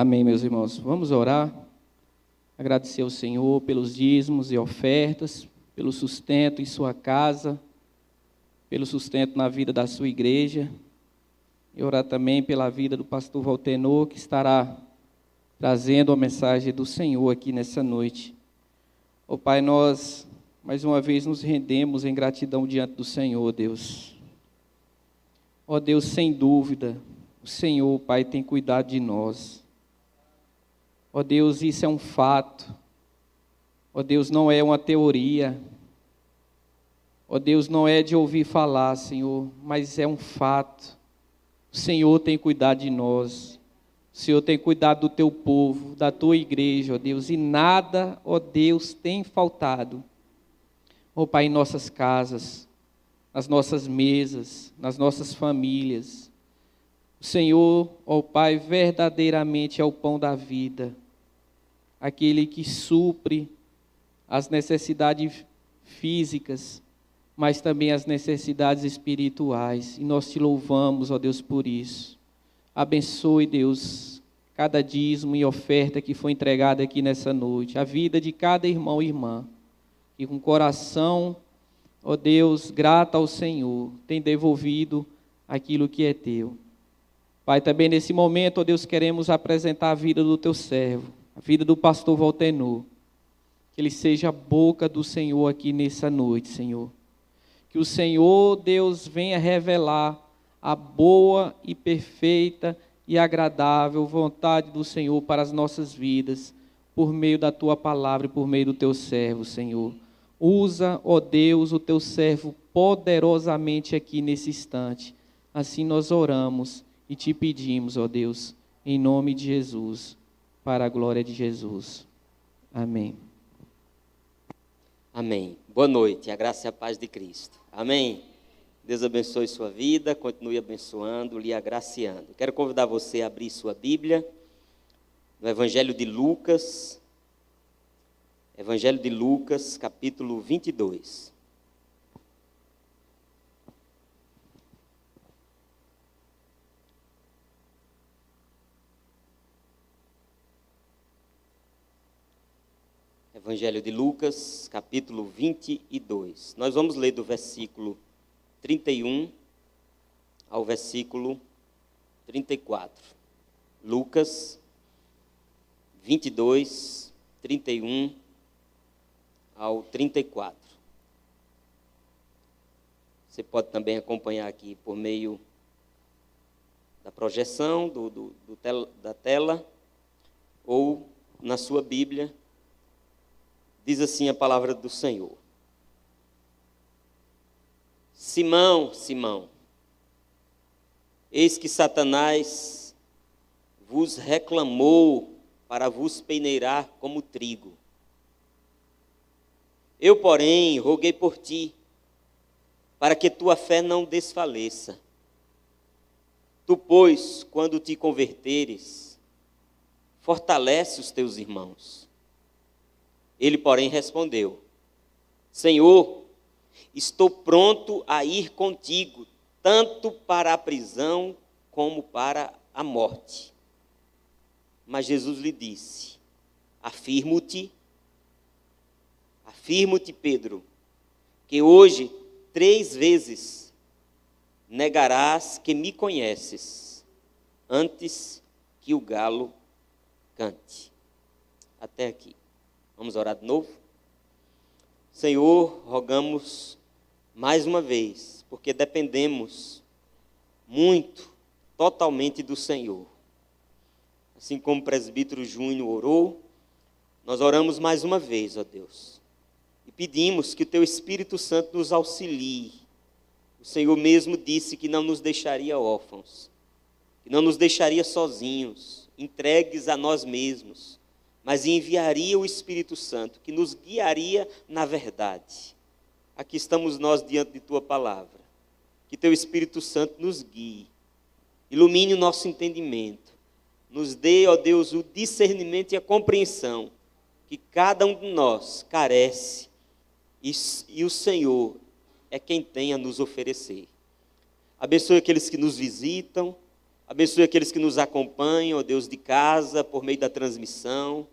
Amém, meus irmãos. Vamos orar, agradecer ao Senhor pelos dízimos e ofertas, pelo sustento em sua casa, pelo sustento na vida da sua igreja, e orar também pela vida do pastor Valtenor, que estará trazendo a mensagem do Senhor aqui nessa noite. Ó Pai, nós mais uma vez nos rendemos em gratidão diante do Senhor, Deus. Ó Deus, sem dúvida, o Senhor, Pai, tem cuidado de nós. Ó Deus, isso é um fato. Ó Deus, não é uma teoria. Ó Deus, não é de ouvir falar, Senhor, mas é um fato. O Senhor tem cuidado de nós. O Senhor tem cuidado do teu povo, da tua igreja, ó Deus, e nada, ó Deus, tem faltado. Ó Pai, em nossas casas, nas nossas mesas, nas nossas famílias. O Senhor, ó Pai, verdadeiramente é o pão da vida, aquele que supre as necessidades físicas, mas também as necessidades espirituais. E nós te louvamos, ó Deus, por isso. Abençoe, Deus, cada dízimo e oferta que foi entregada aqui nessa noite, a vida de cada irmão e irmã, que com coração, ó Deus, grato ao Senhor, tem devolvido aquilo que é teu. Pai, também nesse momento, ó Deus, queremos apresentar a vida do teu servo, a vida do pastor Valtenor, que ele seja a boca do Senhor aqui nessa noite, Senhor. Que o Senhor, Deus, venha revelar a boa e perfeita e agradável vontade do Senhor para as nossas vidas, por meio da tua palavra e por meio do teu servo, Senhor. Usa, ó Deus, o teu servo poderosamente aqui nesse instante. Assim nós oramos e te pedimos, ó Deus, em nome de Jesus, para a glória de Jesus. Amém. Amém. Boa noite, a graça e a paz de Cristo. Amém. Deus abençoe sua vida, continue abençoando, lhe agraciando. Quero convidar você a abrir sua Bíblia no Evangelho de Lucas, capítulo 22. Evangelho de Lucas, capítulo 22. Nós vamos ler do versículo 31 ao versículo 34. Lucas 22, 31 ao 34. Você pode também acompanhar aqui por meio da projeção da tela ou na sua Bíblia. Diz assim a palavra do Senhor. Simão, Simão, eis que Satanás vos reclamou para vos peneirar como trigo. Eu, porém, roguei por ti, para que tua fé não desfaleça. Tu, pois, quando te converteres, fortalece os teus irmãos. Ele, porém, respondeu: Senhor, estou pronto a ir contigo, tanto para a prisão como para a morte. Mas Jesus lhe disse: Afirmo-te, Pedro, que hoje 3 vezes negarás que me conheces, antes que o galo cante. Até aqui. Vamos orar de novo? Senhor, rogamos mais uma vez, porque dependemos muito, totalmente do Senhor. Assim como o presbítero Júnior orou, nós oramos mais uma vez, ó Deus. E pedimos que o Teu Espírito Santo nos auxilie. O Senhor mesmo disse que não nos deixaria órfãos, que não nos deixaria sozinhos, entregues a nós mesmos, mas enviaria o Espírito Santo, que nos guiaria na verdade. Aqui estamos nós diante de Tua palavra. Que Teu Espírito Santo nos guie, ilumine o nosso entendimento, nos dê, ó Deus, o discernimento e a compreensão que cada um de nós carece, e o Senhor é quem tem a nos oferecer. Abençoe aqueles que nos visitam, Abençoe aqueles que nos acompanham, ó Deus, de casa, por meio da transmissão.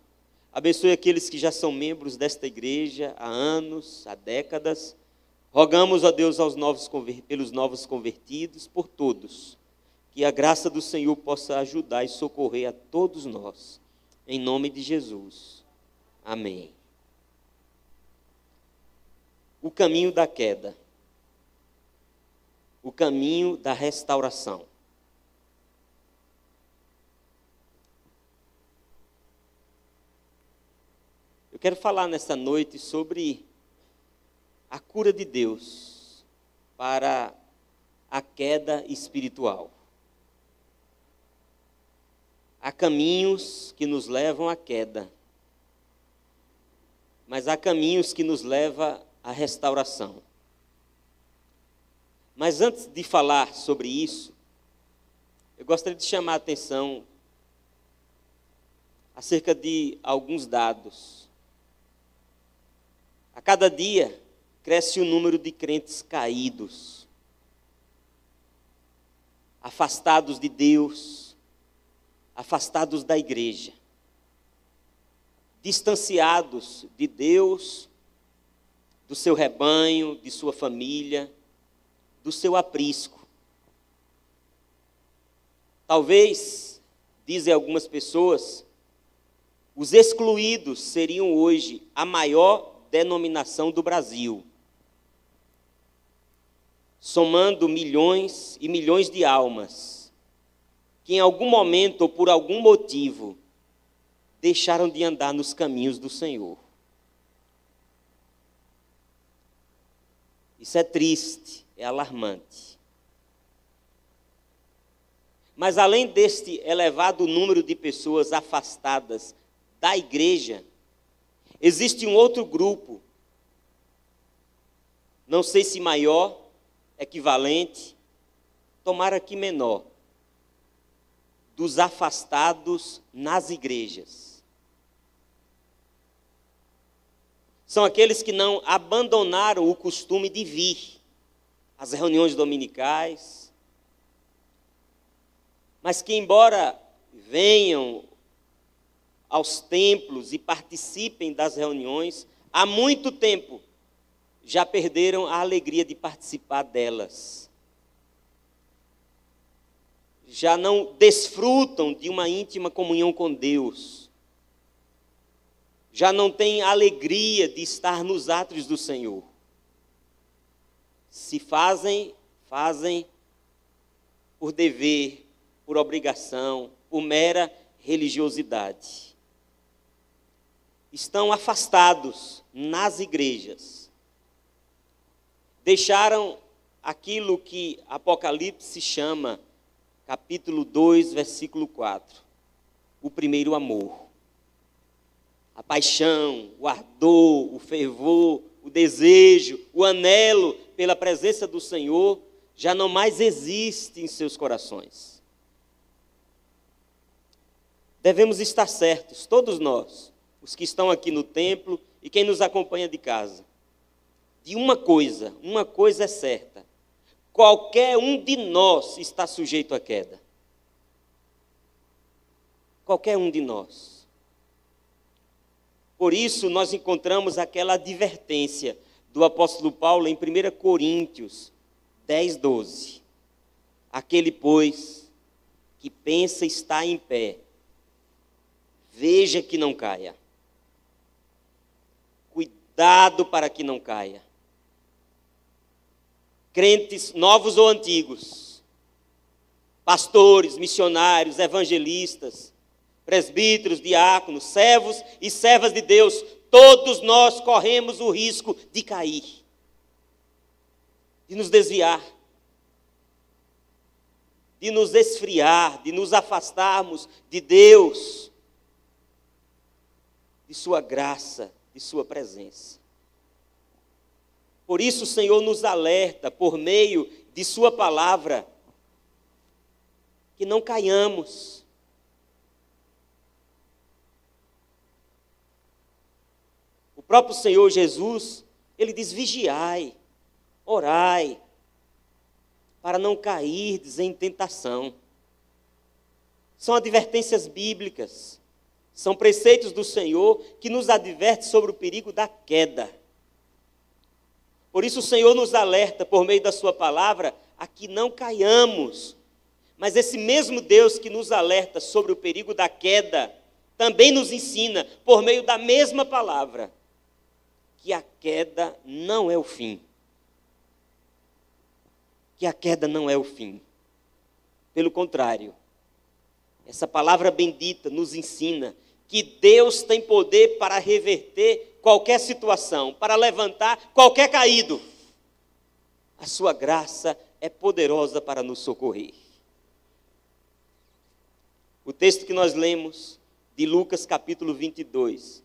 Abençoe aqueles que já são membros desta igreja há anos, há décadas. Rogamos, ó Deus, pelos novos convertidos, por todos, que a graça do Senhor possa ajudar e socorrer a todos nós. Em nome de Jesus. Amém. O caminho da queda. O caminho da restauração. Eu quero falar nesta noite sobre a cura de Deus para a queda espiritual. Há caminhos que nos levam à queda, mas há caminhos que nos levam à restauração. Mas antes de falar sobre isso, eu gostaria de chamar a atenção acerca de alguns dados. A cada dia cresce o número de crentes caídos, afastados de Deus, afastados da igreja, distanciados de Deus, do seu rebanho, de sua família, do seu aprisco. Talvez, dizem algumas pessoas, os excluídos seriam hoje a maior denominação do Brasil, somando milhões e milhões de almas, que em algum momento ou por algum motivo deixaram de andar nos caminhos do Senhor. Isso é triste, é alarmante. Mas além deste elevado número de pessoas afastadas da igreja, existe um outro grupo, não sei se maior, equivalente, tomara que menor, dos afastados nas igrejas. São aqueles que não abandonaram o costume de vir às reuniões dominicais, mas que, embora venham aos templos e participem das reuniões, há muito tempo já perderam a alegria de participar delas. Já não desfrutam de uma íntima comunhão com Deus. Já não têm alegria de estar nos átrios do Senhor. Se fazem por dever, por obrigação, por mera religiosidade. Estão afastados nas igrejas. Deixaram aquilo que Apocalipse chama, capítulo 2, versículo 4, o primeiro amor. A paixão, o ardor, o fervor, o desejo, o anelo pela presença do Senhor já não mais existe em seus corações. Devemos estar certos, todos nós, os que estão aqui no templo e quem nos acompanha de casa, de uma coisa é certa: qualquer um de nós está sujeito à queda. Qualquer um de nós. Por isso, nós encontramos aquela advertência do apóstolo Paulo em 1 Coríntios 10, 12. Aquele, pois, que pensa estar em pé, veja que não caia. Cuidado para que não caia. Crentes novos ou antigos, pastores, missionários, evangelistas, presbíteros, diáconos, servos e servas de Deus, todos nós corremos o risco de cair, de nos desviar, de nos esfriar, de nos afastarmos de Deus, de sua graça, de sua presença. Por isso o Senhor nos alerta, por meio de sua palavra, que não caiamos. O próprio Senhor Jesus, ele diz: vigiai, orai, para não cairdes em tentação. São advertências bíblicas. São preceitos do Senhor que nos adverte sobre o perigo da queda. Por isso o Senhor nos alerta por meio da sua palavra a que não caiamos. Mas esse mesmo Deus que nos alerta sobre o perigo da queda, também nos ensina, por meio da mesma palavra, que a queda não é o fim. Que a queda não é o fim. Pelo contrário, essa palavra bendita nos ensina que Deus tem poder para reverter qualquer situação, para levantar qualquer caído. A sua graça é poderosa para nos socorrer. O texto que nós lemos, de Lucas capítulo 22,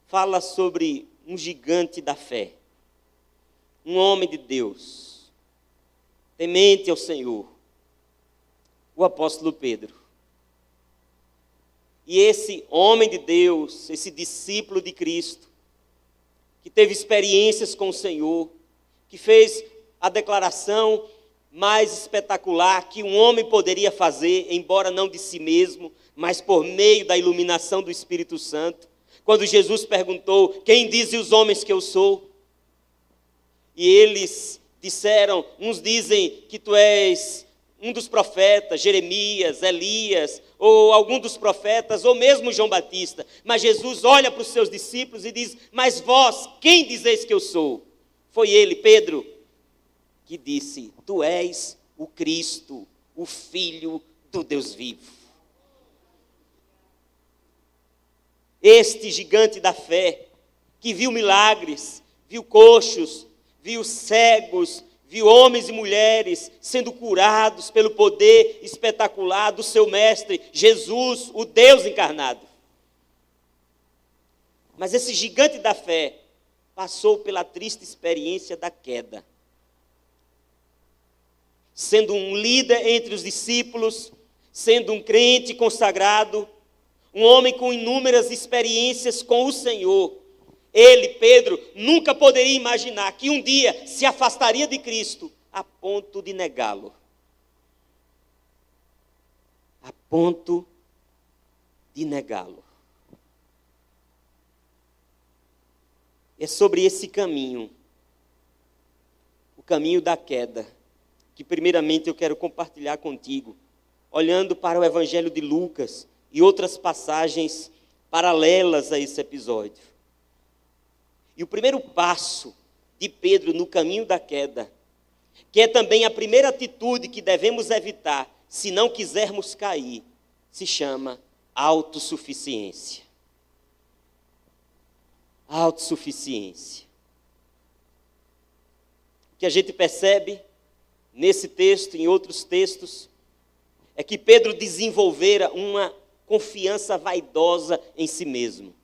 fala sobre um gigante da fé, um homem de Deus, temente ao Senhor, o apóstolo Pedro. E esse homem de Deus, esse discípulo de Cristo, que teve experiências com o Senhor, que fez a declaração mais espetacular que um homem poderia fazer, embora não de si mesmo, mas por meio da iluminação do Espírito Santo. Quando Jesus perguntou: quem dizem os homens que eu sou? E eles disseram: uns dizem que tu és um dos profetas, Jeremias, Elias, ou algum dos profetas, ou mesmo João Batista. Mas Jesus olha para os seus discípulos e diz: mas vós, quem dizeis que eu sou? Foi ele, Pedro, que disse: tu és o Cristo, o Filho do Deus vivo. Este gigante da fé, que viu milagres, viu coxos, viu cegos, viu homens e mulheres sendo curados pelo poder espetacular do seu mestre, Jesus, o Deus encarnado. Mas esse gigante da fé passou pela triste experiência da queda. Sendo um líder entre os discípulos, sendo um crente consagrado, um homem com inúmeras experiências com o Senhor, ele, Pedro, nunca poderia imaginar que um dia se afastaria de Cristo a ponto de negá-lo. A ponto de negá-lo. É sobre esse caminho, o caminho da queda, que primeiramente eu quero compartilhar contigo, olhando para o Evangelho de Lucas e outras passagens paralelas a esse episódio. E o primeiro passo de Pedro no caminho da queda, que é também a primeira atitude que devemos evitar se não quisermos cair, se chama autossuficiência. Autossuficiência. O que a gente percebe nesse texto e em outros textos é que Pedro desenvolvera uma confiança vaidosa em si mesmo.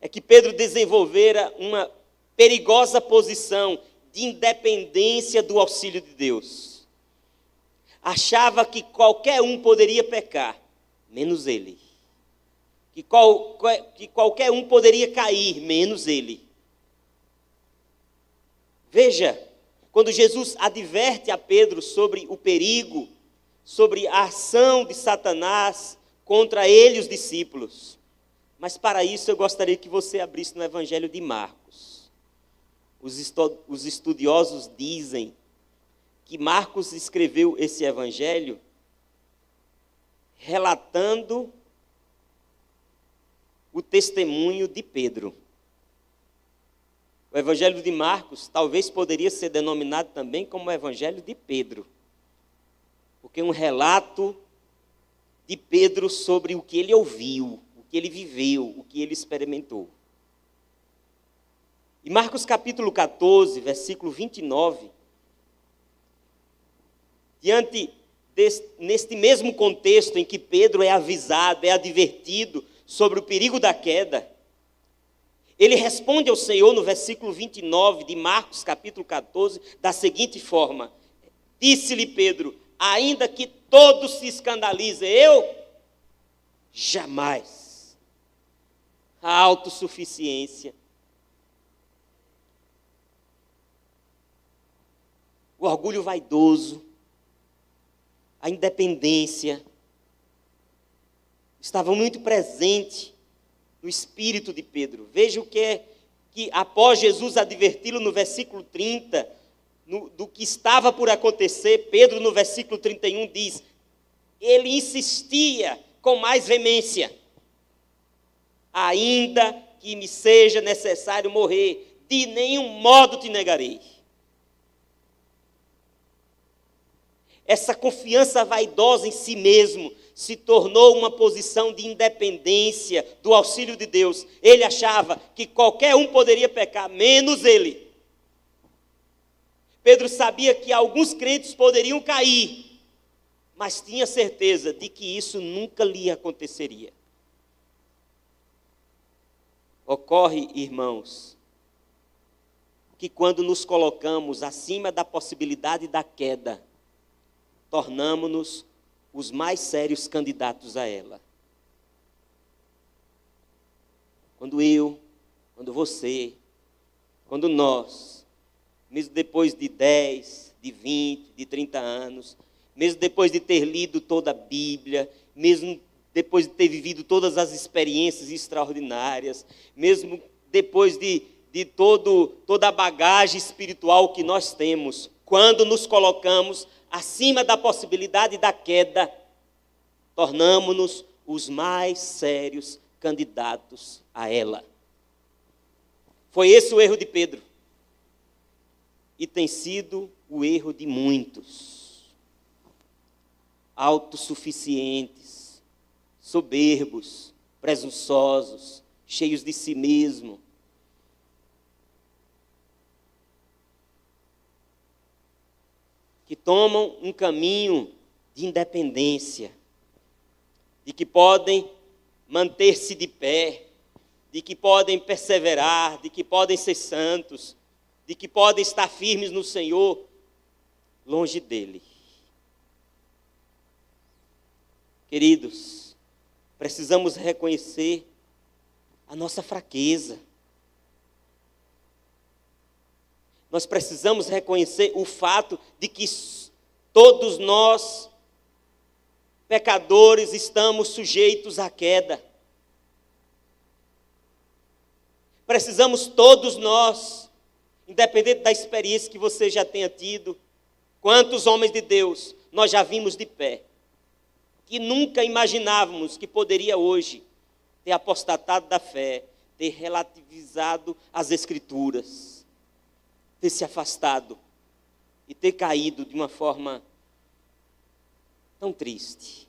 É que Pedro desenvolvera uma perigosa posição de independência do auxílio de Deus. Achava que qualquer um poderia pecar, menos ele. Que qualquer um poderia cair, menos ele. Veja, quando Jesus adverte a Pedro sobre o perigo, sobre a ação de Satanás contra ele e os discípulos. Mas para isso eu gostaria que você abrisse no Evangelho de Marcos. Os estudiosos dizem que Marcos escreveu esse Evangelho relatando o testemunho de Pedro. O Evangelho de Marcos talvez poderia ser denominado também como o Evangelho de Pedro, porque é um relato de Pedro sobre o que ele ouviu, o que ele viveu, o que ele experimentou. E Marcos capítulo 14, versículo 29, neste mesmo contexto em que Pedro é avisado, é advertido sobre o perigo da queda, ele responde ao Senhor no versículo 29 de Marcos capítulo 14, da seguinte forma: disse-lhe Pedro, ainda que todos se escandalizem, eu jamais. A autossuficiência, o orgulho vaidoso, a independência, estava muito presente no espírito de Pedro. Veja o que é que, após Jesus adverti-lo no versículo 30, do que estava por acontecer, Pedro, no versículo 31, diz: ele insistia com mais veemência: ainda que me seja necessário morrer, de nenhum modo te negarei. Essa confiança vaidosa em si mesmo se tornou uma posição de independência do auxílio de Deus. Ele achava que qualquer um poderia pecar, menos ele. Pedro sabia que alguns crentes poderiam cair, mas tinha certeza de que isso nunca lhe aconteceria. Ocorre, irmãos, que quando nos colocamos acima da possibilidade da queda, tornamo-nos os mais sérios candidatos a ela. Quando eu, quando você, quando nós, mesmo depois de 10, de 20, de 30 anos, mesmo depois de ter lido toda a Bíblia, mesmo depois de ter vivido todas as experiências extraordinárias, mesmo depois de toda a bagagem espiritual que nós temos, quando nos colocamos acima da possibilidade da queda, tornamo-nos os mais sérios candidatos a ela. Foi esse o erro de Pedro. E tem sido o erro de muitos. Autossuficientes, soberbos, presunçosos, cheios de si mesmo. Que tomam um caminho de independência, de que podem manter-se de pé, de que podem perseverar, de que podem ser santos, de que podem estar firmes no Senhor, longe dele. Queridos, precisamos reconhecer a nossa fraqueza. Nós precisamos reconhecer o fato de que todos nós, pecadores, estamos sujeitos à queda. Precisamos todos nós, independente da experiência que você já tenha tido, quantos homens de Deus nós já vimos de pé, que nunca imaginávamos que poderia hoje ter apostatado da fé, ter relativizado as Escrituras, ter se afastado e ter caído de uma forma tão triste.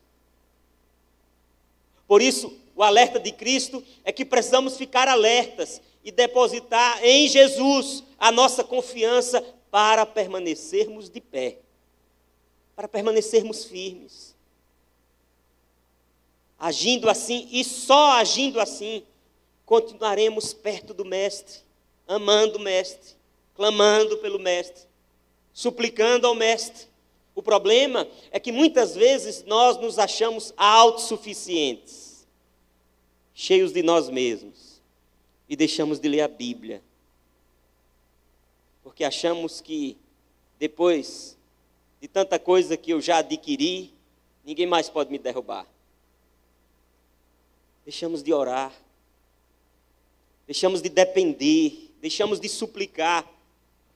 Por isso, o alerta de Cristo é que precisamos ficar alertas e depositar em Jesus a nossa confiança para permanecermos de pé, para permanecermos firmes. Agindo assim, e só agindo assim, continuaremos perto do Mestre, amando o Mestre, clamando pelo Mestre, suplicando ao Mestre. O problema é que muitas vezes nós nos achamos autossuficientes, cheios de nós mesmos, e deixamos de ler a Bíblia, porque achamos que depois de tanta coisa que eu já adquiri, ninguém mais pode me derrubar. Deixamos de orar, deixamos de depender, deixamos de suplicar,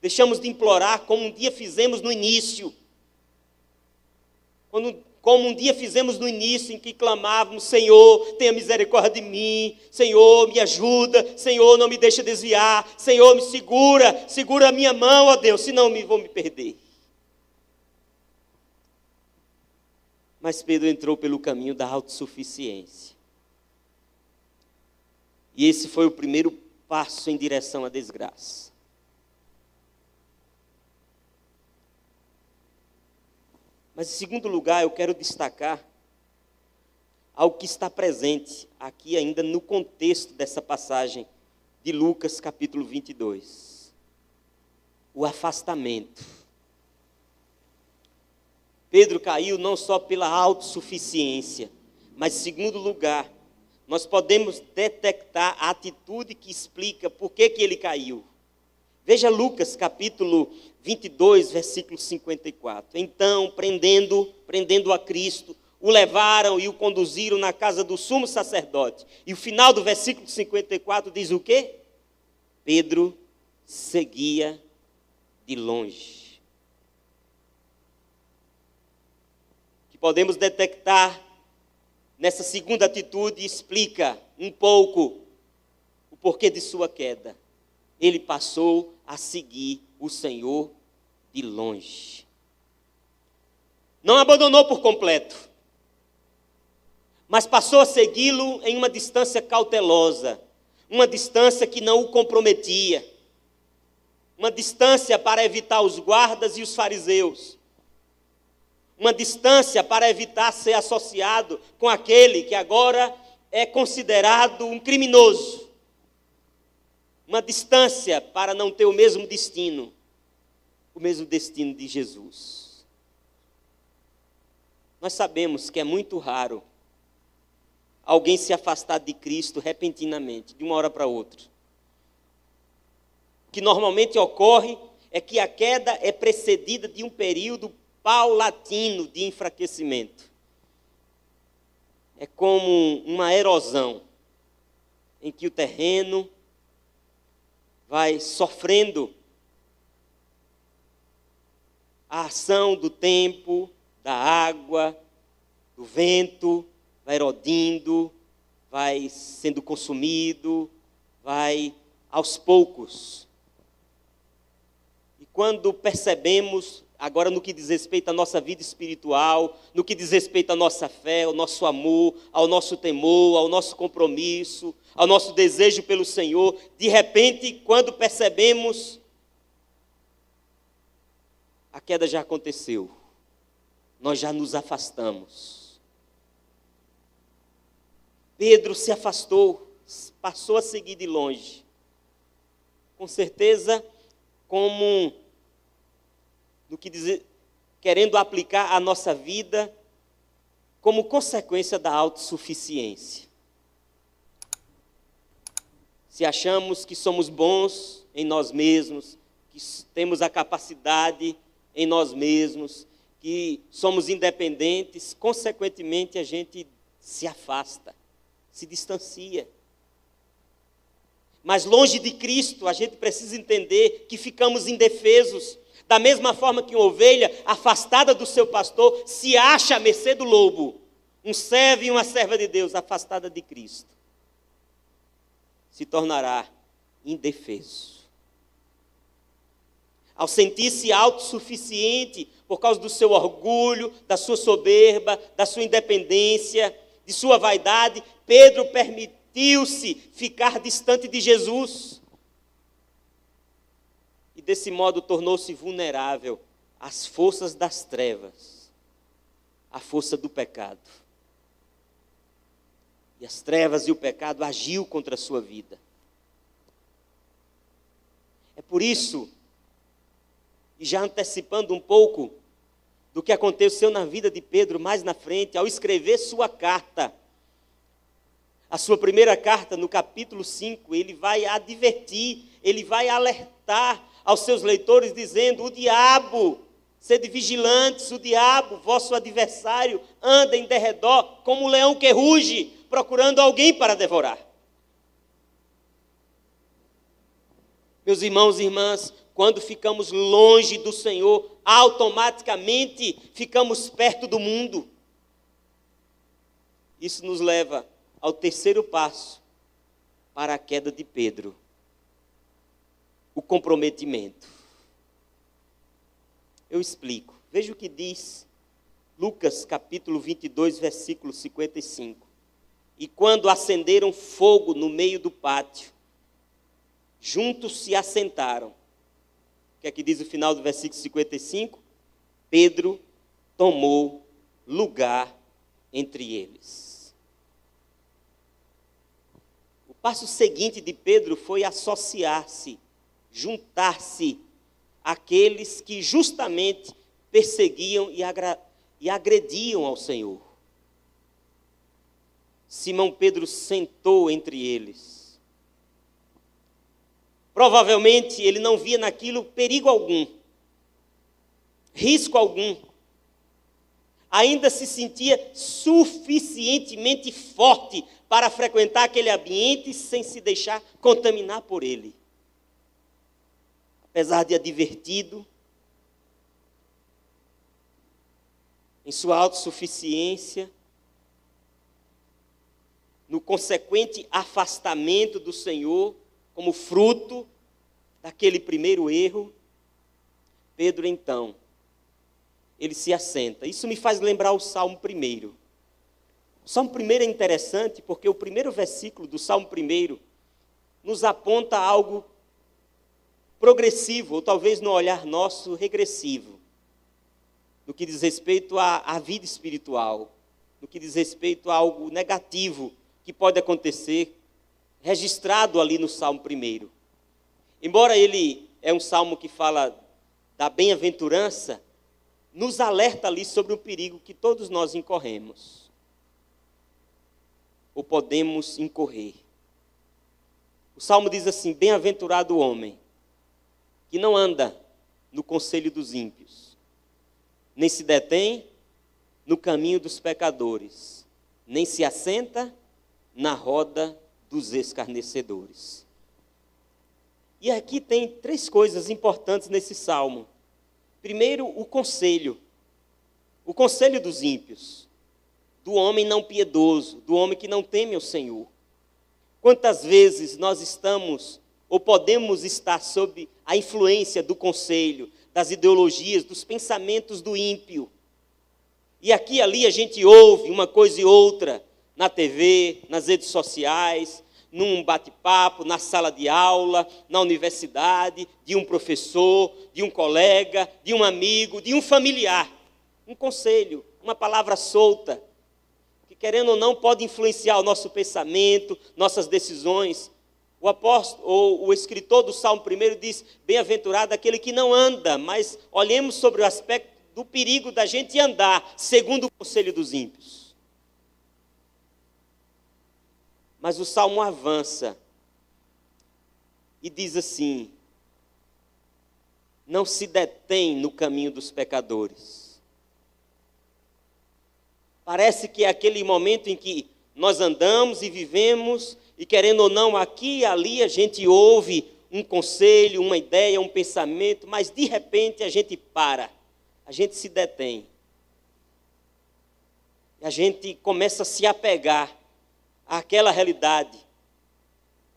deixamos de implorar como um dia fizemos no início. Como um dia fizemos no início, em que clamávamos: Senhor, tenha misericórdia de mim, Senhor, me ajuda, Senhor, não me deixa desviar, Senhor, me segura a minha mão, ó Deus, senão vou me perder. Mas Pedro entrou pelo caminho da autossuficiência. E esse foi o primeiro passo em direção à desgraça. Mas, em segundo lugar, eu quero destacar algo que está presente aqui ainda no contexto dessa passagem de Lucas, capítulo 22. O afastamento. Pedro caiu não só pela autossuficiência, mas, em segundo lugar, nós podemos detectar a atitude que explica por que ele caiu. Veja Lucas, capítulo 22, versículo 54. Então, prendendo a Cristo, o levaram e o conduziram na casa do sumo sacerdote. E o final do versículo 54 diz o quê? Pedro seguia de longe. O que podemos detectar nessa segunda atitude explica um pouco o porquê de sua queda. Ele passou a seguir o Senhor de longe. Não abandonou por completo, mas passou a segui-lo em uma distância cautelosa, uma distância que não o comprometia, uma distância para evitar os guardas e os fariseus, uma distância para evitar ser associado com aquele que agora é considerado um criminoso, uma distância para não ter o mesmo destino de Jesus. Nós sabemos que é muito raro alguém se afastar de Cristo repentinamente, de uma hora para outra. O que normalmente ocorre é que a queda é precedida de um período paulatino de enfraquecimento. É como uma erosão, em que o terreno vai sofrendo a ação do tempo, da água, do vento, vai erodindo, vai sendo consumido, vai aos poucos. E quando percebemos, agora no que diz respeito à nossa vida espiritual, no que diz respeito à nossa fé, ao nosso amor, ao nosso temor, ao nosso compromisso, ao nosso desejo pelo Senhor, de repente, quando percebemos, a queda já aconteceu. Nós já nos afastamos. Pedro se afastou, passou a seguir de longe. Com certeza, como no que dizer, querendo aplicar a nossa vida como consequência da autossuficiência. Se achamos que somos bons em nós mesmos, que temos a capacidade em nós mesmos, que somos independentes, consequentemente a gente se afasta, se distancia. Mas longe de Cristo, a gente precisa entender que ficamos indefesos. Da mesma forma que uma ovelha afastada do seu pastor se acha à mercê do lobo. Um servo e uma serva de Deus afastada de Cristo se tornará indefeso. Ao sentir-se autossuficiente por causa do seu orgulho, da sua soberba, da sua independência, de sua vaidade, Pedro permitiu-se ficar distante de Jesus. E desse modo tornou-se vulnerável às forças das trevas, à força do pecado. E as trevas e o pecado agiu contra a sua vida. É por isso, e já antecipando um pouco do que aconteceu na vida de Pedro mais na frente, ao escrever sua carta, a sua primeira carta, no capítulo 5, ele vai advertir, ele vai alertar aos seus leitores, dizendo: o diabo, sede vigilantes, o diabo, vosso adversário, anda em derredor como um leão que ruge, procurando alguém para devorar. Meus irmãos e irmãs, quando ficamos longe do Senhor, automaticamente ficamos perto do mundo. Isso nos leva ao terceiro passo para a queda de Pedro: o comprometimento. Eu explico. Veja o que diz Lucas capítulo 22, versículo 55. E quando acenderam fogo no meio do pátio, juntos se assentaram. O que é que diz o final do versículo 55? Pedro tomou lugar entre eles. O passo seguinte de Pedro foi associar-se, juntar-se àqueles que justamente perseguiam e agrediam ao Senhor. Simão Pedro sentou entre eles. Provavelmente ele não via naquilo perigo algum, risco algum. Ainda se sentia suficientemente forte para frequentar aquele ambiente sem se deixar contaminar por ele. Apesar de advertido, em sua autossuficiência, no consequente afastamento do Senhor, como fruto daquele primeiro erro, Pedro então, ele se assenta. Isso me faz lembrar o Salmo 1. O Salmo 1 é interessante porque o primeiro versículo do Salmo 1 nos aponta algo progressivo, ou talvez no olhar nosso, regressivo, no que diz respeito à vida espiritual, no que diz respeito a algo negativo que pode acontecer, registrado ali no Salmo 1. Embora ele é um salmo que fala da bem-aventurança, nos alerta ali sobre o perigo que todos nós incorremos, ou podemos incorrer. O salmo diz assim: bem-aventurado o homem que não anda no conselho dos ímpios, nem se detém no caminho dos pecadores, nem se assenta na roda dos escarnecedores. E aqui tem 3 coisas importantes nesse salmo. Primeiro, o conselho dos ímpios, do homem não piedoso, do homem que não teme ao Senhor. Quantas vezes nós estamos ou podemos estar sob a influência do conselho, das ideologias, dos pensamentos do ímpio. E aqui e ali a gente ouve uma coisa e outra, na TV, nas redes sociais, num bate-papo, na sala de aula, na universidade, de um professor, de um colega, de um amigo, de um familiar. Um conselho, uma palavra solta, que querendo ou não pode influenciar o nosso pensamento, nossas decisões. O apóstolo, ou o escritor do Salmo 1 diz: bem-aventurado aquele que não anda, mas olhemos sobre o aspecto do perigo da gente andar segundo o conselho dos ímpios. Mas o Salmo avança e diz assim: não se detém no caminho dos pecadores. Parece que é aquele momento em que nós andamos e vivemos, e querendo ou não, aqui e ali a gente ouve um conselho, uma ideia, um pensamento, mas de repente a gente para, a gente se detém. E a gente começa a se apegar àquela realidade.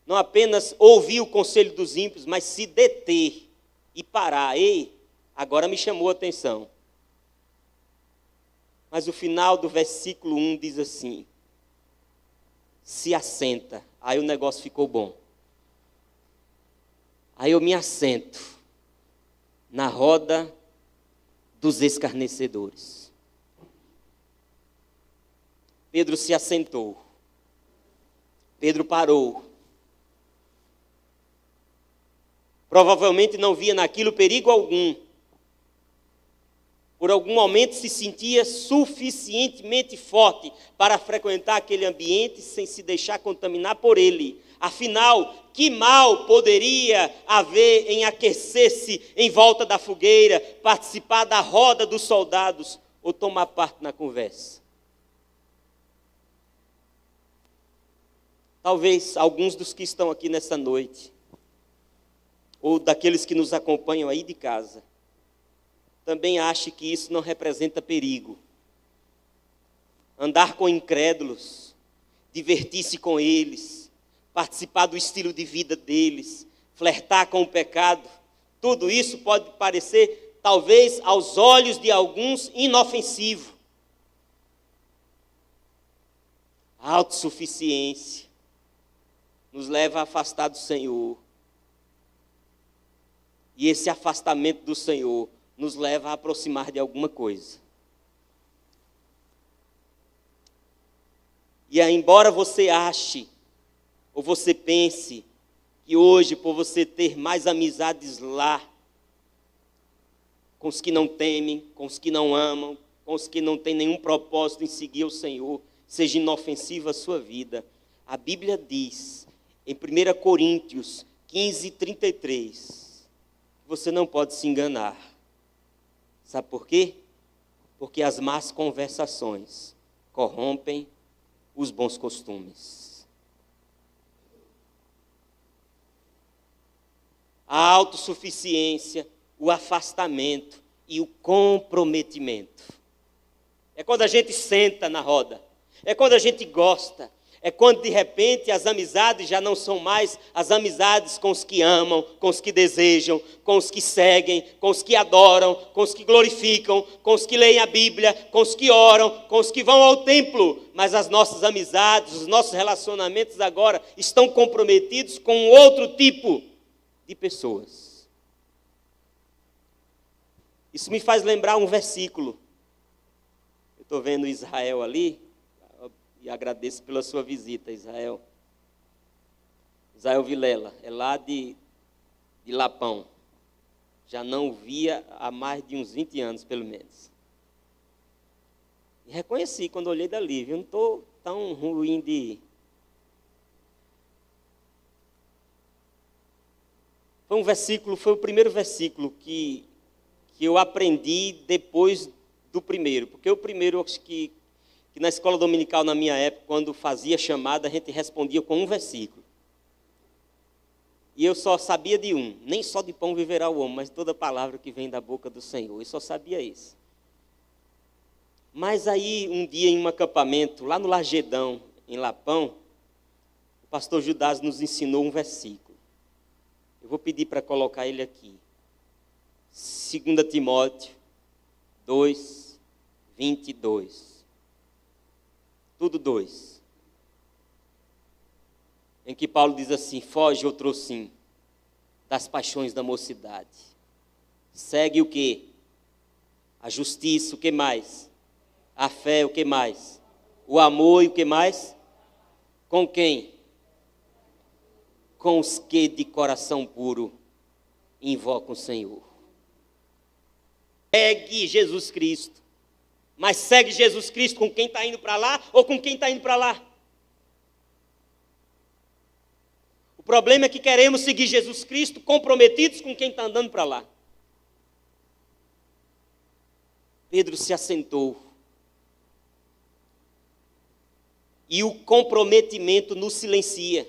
Não apenas ouvir o conselho dos ímpios, mas se deter e parar. Ei, agora me chamou a atenção. Mas o final do versículo 1 diz assim: se assenta. Aí o negócio ficou bom. Aí eu me assento na roda dos escarnecedores. Pedro se assentou. Pedro parou. Provavelmente não via naquilo perigo algum. Por algum momento se sentia suficientemente forte para frequentar aquele ambiente sem se deixar contaminar por ele. Afinal, que mal poderia haver em aquecer-se em volta da fogueira, participar da roda dos soldados ou tomar parte na conversa? Talvez alguns dos que estão aqui nessa noite, ou daqueles que nos acompanham aí de casa, também ache que isso não representa perigo. Andar com incrédulos, divertir-se com eles, participar do estilo de vida deles, flertar com o pecado, tudo isso pode parecer, talvez, aos olhos de alguns, inofensivo. A autossuficiência nos leva a afastar do Senhor. E esse afastamento do Senhor nos leva a aproximar de alguma coisa. E aí, embora você ache, ou você pense, que hoje, por você ter mais amizades lá, com os que não temem, com os que não amam, com os que não têm nenhum propósito em seguir o Senhor, seja inofensiva a sua vida. A Bíblia diz, em 1 Coríntios, 15:33. Você não pode se enganar. Sabe por quê? Porque as más conversações corrompem os bons costumes. A autossuficiência, o afastamento e o comprometimento. É quando a gente senta na roda. É quando a gente gosta. É quando, de repente, as amizades já não são mais as amizades com os que amam, com os que desejam, com os que seguem, com os que adoram, com os que glorificam, com os que leem a Bíblia, com os que oram, com os que vão ao templo. Mas as nossas amizades, os nossos relacionamentos agora estão comprometidos com outro tipo de pessoas. Isso me faz lembrar um versículo. Eu estou vendo Israel ali. E agradeço pela sua visita, Israel. Israel Vilela, é lá de Lapão. Já não o via há mais de uns 20 anos, pelo menos. E reconheci quando olhei dali, viu? Não estou tão ruim de... Foi o primeiro versículo que eu aprendi depois do primeiro. Porque o primeiro, acho que na escola dominical, na minha época, quando fazia chamada, a gente respondia com um versículo. E eu só sabia de um. Nem só de pão viverá o homem, mas toda palavra que vem da boca do Senhor. Eu só sabia isso. Mas aí, um dia, em um acampamento, lá no Lagedão, em Lapão, o pastor Judas nos ensinou um versículo. Eu vou pedir para colocar ele aqui. 2 Timóteo 2, 22. Tudo 2. Em que Paulo diz assim: foge, outro sim, das paixões da mocidade. Segue o quê? A justiça, o que mais? A fé, o que mais? O amor e o que mais? Com quem? Com os que de coração puro invocam o Senhor. Segue Jesus Cristo. Mas segue Jesus Cristo com quem está indo para lá ou com quem está indo para lá? O problema é que queremos seguir Jesus Cristo comprometidos com quem está andando para lá. Pedro se assentou. E o comprometimento nos silencia.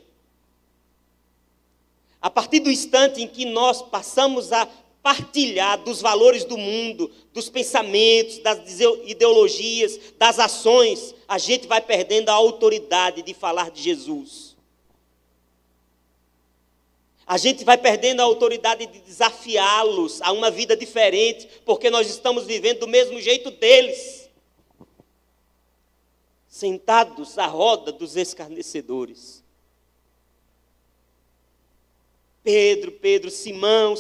A partir do instante em que nós passamos a partilhar dos valores do mundo, dos pensamentos, das ideologias, das ações, a gente vai perdendo a autoridade de falar de Jesus. A gente vai perdendo a autoridade de desafiá-los a uma vida diferente, porque nós estamos vivendo do mesmo jeito deles. Sentados à roda dos escarnecedores. Pedro, Simão,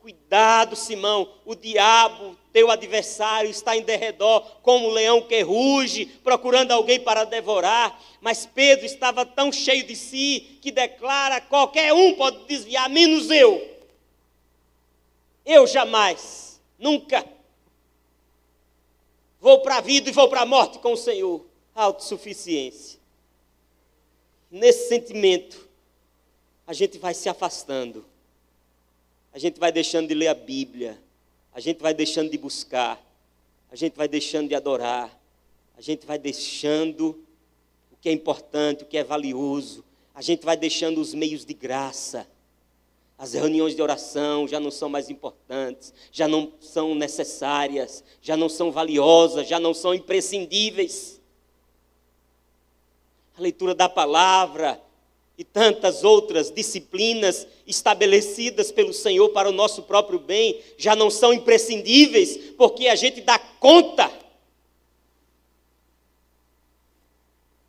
cuidado, Simão, o diabo, teu adversário, está em derredor, como um leão que ruge, procurando alguém para devorar. Mas Pedro estava tão cheio de si, que declara: qualquer um pode desviar, menos eu. Eu jamais, nunca, vou para a vida e vou para a morte com o Senhor. Autossuficiência. Nesse sentimento, a gente vai se afastando. A gente vai deixando de ler a Bíblia, a gente vai deixando de buscar, a gente vai deixando de adorar, a gente vai deixando o que é importante, o que é valioso, a gente vai deixando os meios de graça. As reuniões de oração já não são mais importantes, já não são necessárias, já não são valiosas, já não são imprescindíveis. A leitura da palavra e tantas outras disciplinas estabelecidas pelo Senhor para o nosso próprio bem, já não são imprescindíveis, porque a gente dá conta.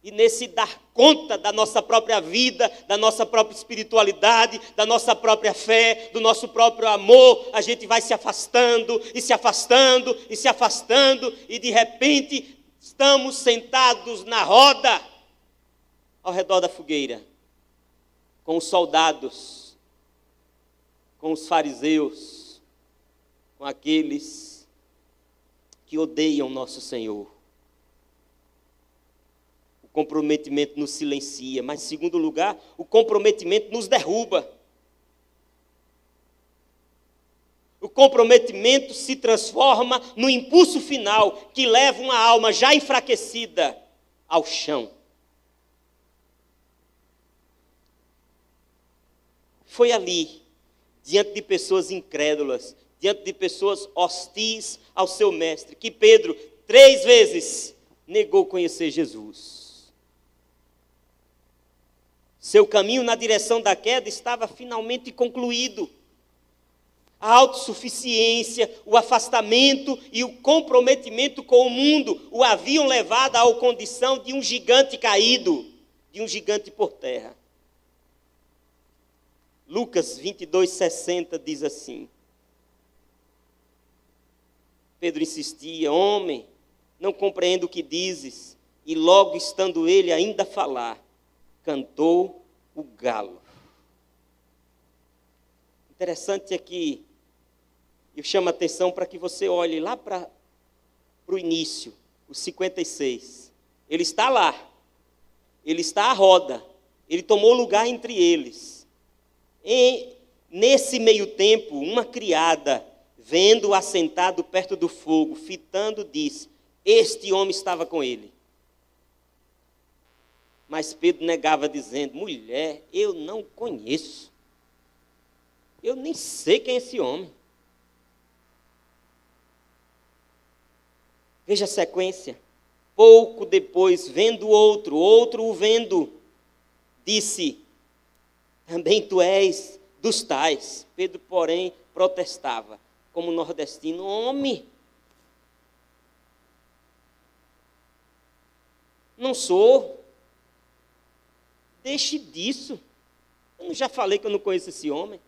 E nesse dar conta da nossa própria vida, da nossa própria espiritualidade, da nossa própria fé, do nosso próprio amor, a gente vai se afastando, e se afastando, e se afastando, e de repente estamos sentados na roda, ao redor da fogueira, com os soldados, com os fariseus, com aqueles que odeiam nosso Senhor. O comprometimento nos silencia, mas, em segundo lugar, o comprometimento nos derruba. comprometimento se transforma no impulso final que leva uma alma já enfraquecida ao chão. Foi ali, diante de pessoas incrédulas, diante de pessoas hostis ao seu mestre, que Pedro 3 vezes negou conhecer Jesus. Seu caminho na direção da queda estava finalmente concluído. A autossuficiência, o afastamento e o comprometimento com o mundo o haviam levado à condição de um gigante caído, de um gigante por terra. Lucas 22:60 diz assim: Pedro insistia: homem, não compreendo o que dizes. E logo estando ele ainda a falar, cantou o galo. Interessante é que eu chamo a atenção para que você olhe lá para o início, os 56. Ele está lá, ele está à roda, ele tomou lugar entre eles. E nesse meio tempo, uma criada, vendo-o assentado perto do fogo, fitando, disse: este homem estava com ele. Mas Pedro negava, dizendo: mulher, eu não conheço. Eu nem sei quem é esse homem. Veja a sequência. Pouco depois, vendo outro o vendo, disse: também tu és dos tais. Pedro, porém, protestava, como nordestino: homem, não sou. Deixe disso. Eu já falei que eu não conheço esse homem.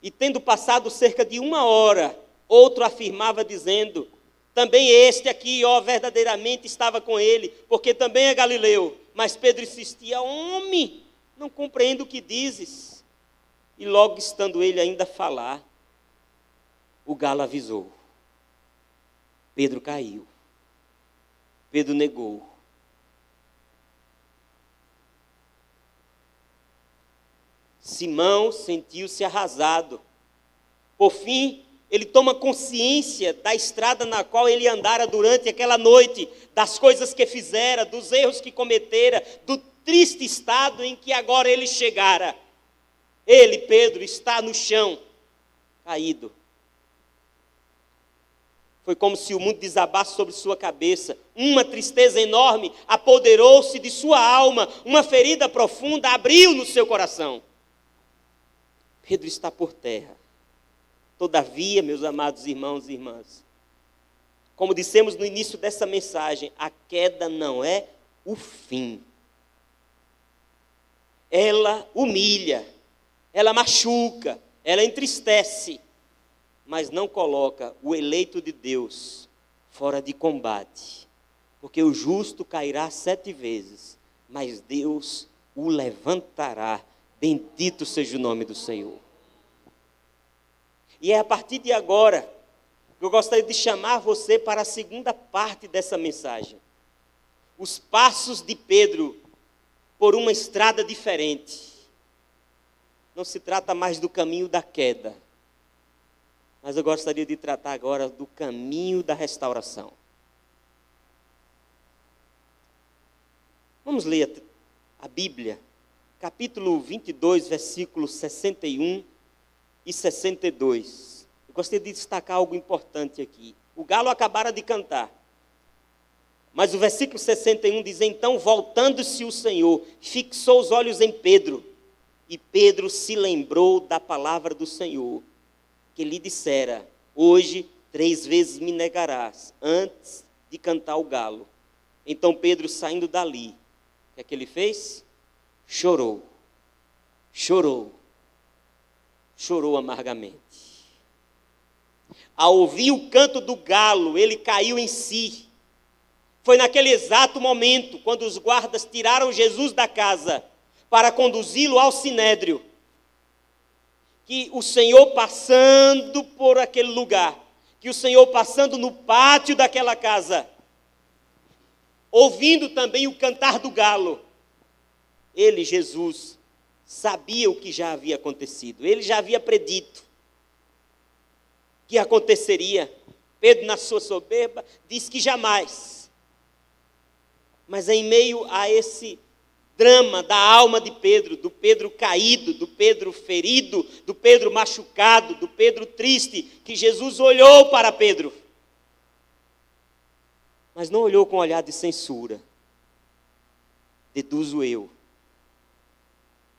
E tendo passado cerca de 1 hora, outro afirmava, dizendo: também este aqui, ó, verdadeiramente estava com ele, porque também é galileu. Mas Pedro insistia: homem, não compreendo o que dizes. E logo estando ele ainda a falar, o galo avisou. Pedro caiu. Pedro negou. Simão sentiu-se arrasado. Por fim, ele toma consciência da estrada na qual ele andara durante aquela noite, das coisas que fizera, dos erros que cometera, do triste estado em que agora ele chegara. Ele, Pedro, está no chão, caído. Foi como se o mundo desabasse sobre sua cabeça. Uma tristeza enorme apoderou-se de sua alma. Uma ferida profunda abriu no seu coração. Pedro está por terra. Todavia, meus amados irmãos e irmãs, como dissemos no início dessa mensagem, a queda não é o fim. Ela humilha, ela machuca, ela entristece, mas não coloca o eleito de Deus fora de combate. Porque o justo cairá 7 vezes, mas Deus o levantará. Bendito seja o nome do Senhor. E é a partir de agora que eu gostaria de chamar você para a segunda parte dessa mensagem. Os passos de Pedro por uma estrada diferente. Não se trata mais do caminho da queda, mas eu gostaria de tratar agora do caminho da restauração. Vamos ler a Bíblia, capítulo 22, versículos 61 e 62. Eu gostaria de destacar algo importante aqui. O galo acabara de cantar, mas o versículo 61 diz: então, voltando-se o Senhor, fixou os olhos em Pedro, e Pedro se lembrou da palavra do Senhor, que lhe dissera: hoje 3 vezes me negarás, antes de cantar o galo. Então Pedro, saindo dali, o que é que ele fez? Chorou amargamente. Ao ouvir o canto do galo, ele caiu em si. Foi naquele exato momento, quando os guardas tiraram Jesus da casa para conduzi-lo ao sinédrio, que o Senhor, passando por aquele lugar, que o Senhor, passando no pátio daquela casa, ouvindo também o cantar do galo, ele, Jesus, sabia o que já havia acontecido. Ele já havia predito. que aconteceria. Pedro, na sua soberba, diz que jamais. Mas em meio a esse drama da alma de Pedro, do Pedro caído, do Pedro ferido, do Pedro machucado, do Pedro triste, que Jesus olhou para Pedro. Mas não olhou com um olhar de censura, deduzo eu,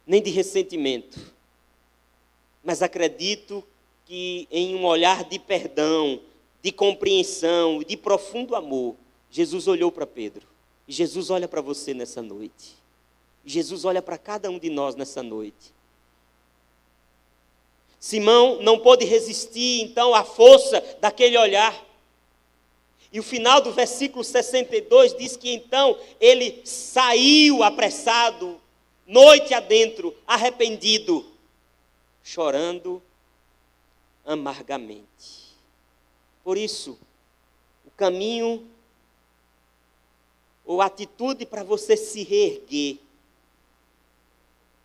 nem de ressentimento, mas acredito que em um olhar de perdão, de compreensão, de profundo amor, Jesus olhou para Pedro. E Jesus olha para você nessa noite. E Jesus olha para cada um de nós nessa noite. Simão não pôde resistir, então, à força daquele olhar. E o final do versículo 62 diz que, então, ele saiu apressado, noite adentro, arrependido, chorando amargamente. Por isso, o caminho ou atitude para você se reerguer,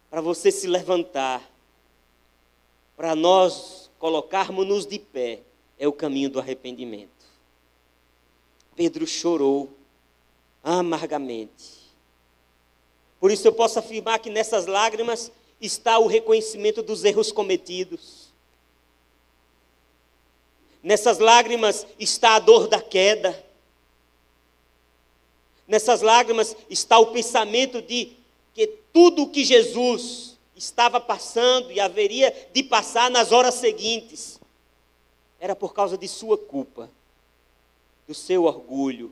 para você se levantar, para nós colocarmos-nos de pé, é o caminho do arrependimento. Pedro chorou amargamente. Por isso eu posso afirmar que nessas lágrimas está o reconhecimento dos erros cometidos. Nessas lágrimas está a dor da queda. Nessas lágrimas está o pensamento de que tudo o que Jesus estava passando e haveria de passar nas horas seguintes era por causa de sua culpa, do seu orgulho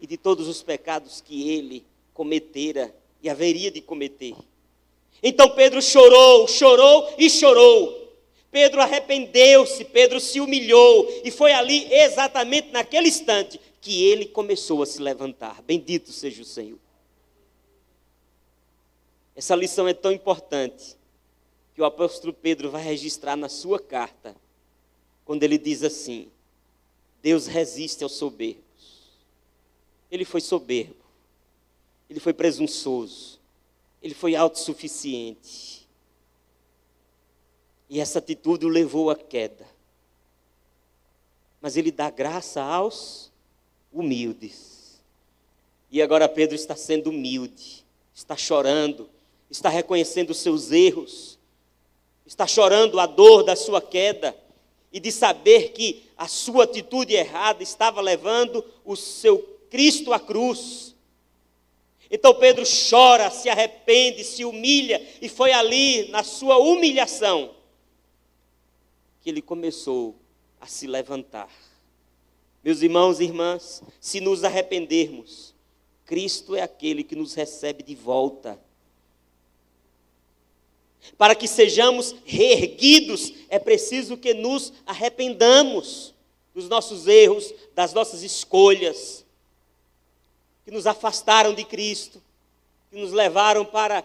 e de todos os pecados que ele cometera e haveria de cometer. Então Pedro chorou, chorou e chorou. Pedro arrependeu-se, Pedro se humilhou, e foi ali, exatamente naquele instante, que ele começou a se levantar. Bendito seja o Senhor. Essa lição é tão importante, que o apóstolo Pedro vai registrar na sua carta, quando ele diz assim: Deus resiste aos soberbos. Ele foi soberbo, ele foi presunçoso, ele foi autossuficiente. E essa atitude o levou à queda. Mas ele dá graça aos humildes. E agora Pedro está sendo humilde, está chorando, está reconhecendo os seus erros, está chorando a dor da sua queda e de saber que a sua atitude errada estava levando o seu Cristo à cruz. Então Pedro chora, se arrepende, se humilha, e foi ali, na sua humilhação, que ele começou a se levantar. Meus irmãos e irmãs, se nos arrependermos, Cristo é aquele que nos recebe de volta. Para que sejamos reerguidos, é preciso que nos arrependamos dos nossos erros, das nossas escolhas, que nos afastaram de Cristo, que nos levaram para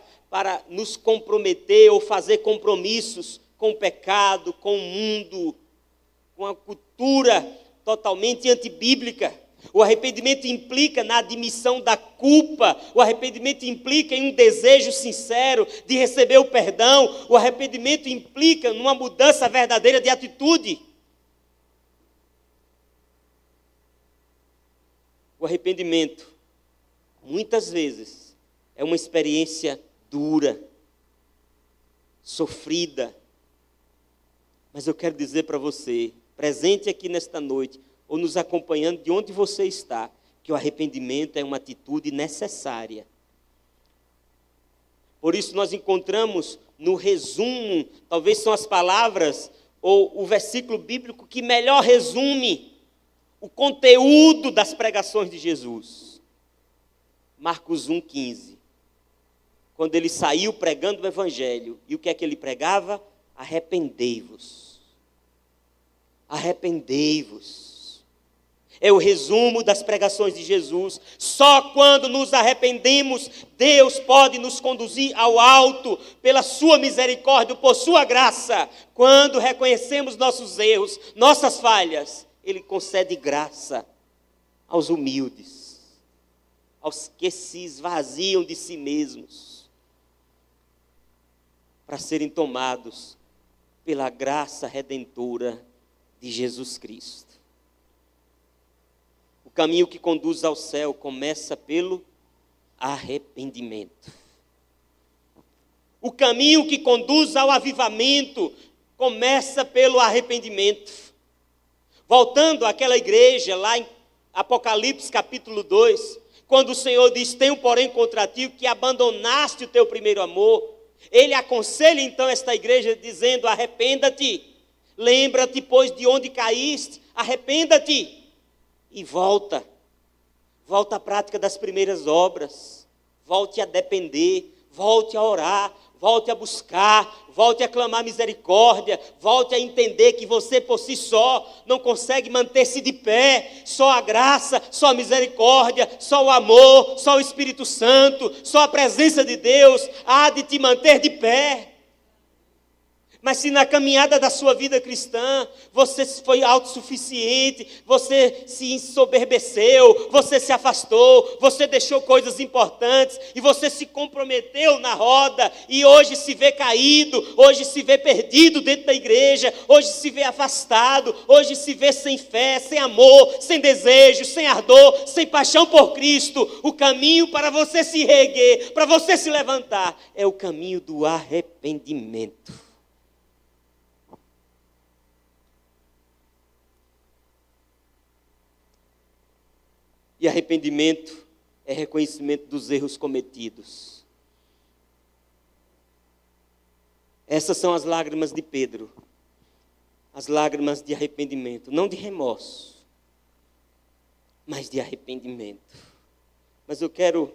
nos comprometer ou fazer compromissos com o pecado, com o mundo, com a cultura totalmente antibíblica. O arrependimento implica na admissão da culpa. O arrependimento implica em um desejo sincero de receber o perdão. O arrependimento implica numa mudança verdadeira de atitude. O arrependimento, muitas vezes, é uma experiência dura, sofrida. Mas eu quero dizer para você, presente aqui nesta noite, ou nos acompanhando de onde você está, que o arrependimento é uma atitude necessária. Por isso nós encontramos no resumo, talvez são as palavras, ou o versículo bíblico que melhor resume o conteúdo das pregações de Jesus. Marcos 1,15. Quando ele saiu pregando o evangelho, e o que é que ele pregava? Arrependei-vos. Arrependei-vos. É o resumo das pregações de Jesus. Só quando nos arrependemos, Deus pode nos conduzir ao alto, pela sua misericórdia, por sua graça. Quando reconhecemos nossos erros, nossas falhas, Ele concede graça aos humildes, aos que se esvaziam de si mesmos, para serem tomados pela graça redentora de de Jesus Cristo. O caminho que conduz ao céu começa pelo arrependimento. O caminho que conduz ao avivamento começa pelo arrependimento. Voltando àquela igreja lá em Apocalipse capítulo 2, quando o Senhor diz: tenho porém contra ti que abandonaste o teu primeiro amor. Ele aconselha então esta igreja dizendo: arrependa-te, lembra-te pois de onde caíste, arrependa-te e volta à prática das primeiras obras, volte a depender, volte a orar, volte a buscar, volte a clamar misericórdia, volte a entender que você por si só não consegue manter-se de pé. Só a graça, só a misericórdia, só o amor, só o Espírito Santo, só a presença de Deus há de te manter de pé. Mas se na caminhada da sua vida cristã, você foi autossuficiente, você se ensoberbeceu, você se afastou, você deixou coisas importantes e você se comprometeu na roda e hoje se vê caído, hoje se vê perdido dentro da igreja, hoje se vê afastado, hoje se vê sem fé, sem amor, sem desejo, sem ardor, sem paixão por Cristo, o caminho para você se reerguer, para você se levantar, é o caminho do arrependimento. E arrependimento é reconhecimento dos erros cometidos. Essas são as lágrimas de Pedro. As lágrimas de arrependimento. Não de remorso, mas de arrependimento. Mas eu quero,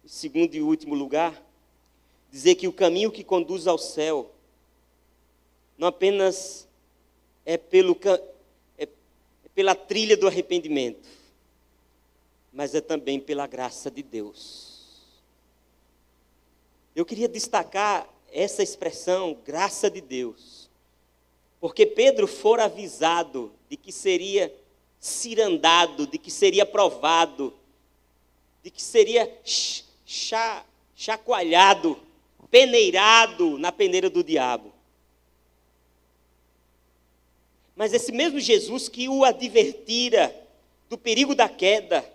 em segundo e último lugar, dizer que o caminho que conduz ao céu não apenas é pela trilha do arrependimento, mas é também pela graça de Deus. Eu queria destacar essa expressão, graça de Deus, porque Pedro fora avisado de que seria cirandado, de que seria provado, de que seria chacoalhado, peneirado na peneira do diabo. Mas esse mesmo Jesus que o advertira do perigo da queda,